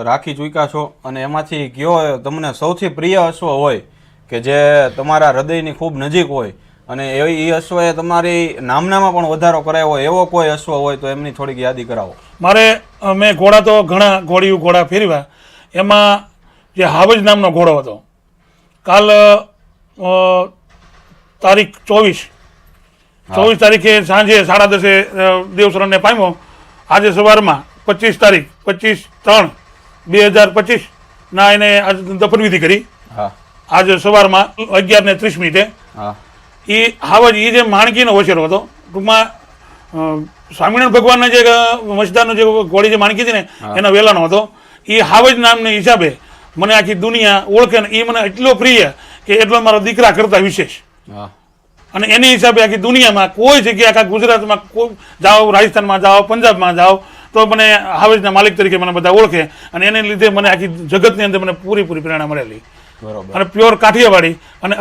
રાખી ચૂક્યા છો અને એમાંથી કયો તમને સૌથી પ્રિય અશ્વ હોય કે જે તમારા હૃદયની ખૂબ નજીક હોય અને એ અશ્વએ તમારી નામનામાં પણ વધારો કરાયો હોય એવો કોઈ અશ્વ હોય તો એમની થોડીક યાદી કરાવો. મારે મેં ઘોડા તો ઘણા ઘોડા ફેરવ્યા. એમાં જે હાવજ નામનો ઘોડો હતો, કાલ તારીખ 24 તારીખે સાંજે 10:30 દેવસરણને પામ્યો. આજે સવારમાં 25 તારીખ 25/3/2025 ના એને દફનવિધિ કરી. આજે સવારમાં 11:30 એ હાવજ એ જે માણકીનો વછેરો હતો. ટૂંકમાં સ્વામિનારાયણ ભગવાનના જે મસદારનો જે ઘોડી જે માણકી હતી ને એના વેલાનો હતો. એ હાવજ નામને હિસાબે મને આખી દુનિયા ઓળખે ને એ મને એટલો પ્રિય કે એટલો મારો દીકરા કરતા વિશેષ. અને એની હિસાબે આખી દુનિયામાં કોઈ જગ્યાએ આખા ગુજરાતમાં જાઓ, રાજસ્થાનમાં જાઓ, પંજાબમાં જાઓ તો મને હાવજના માલિક તરીકે મને બધા ઓળખે અને એને લીધે મને આખી જગતની અંદર મને પૂરી પ્રેરણા મળેલી. અને પ્યોર કાઠિયાવાડી અને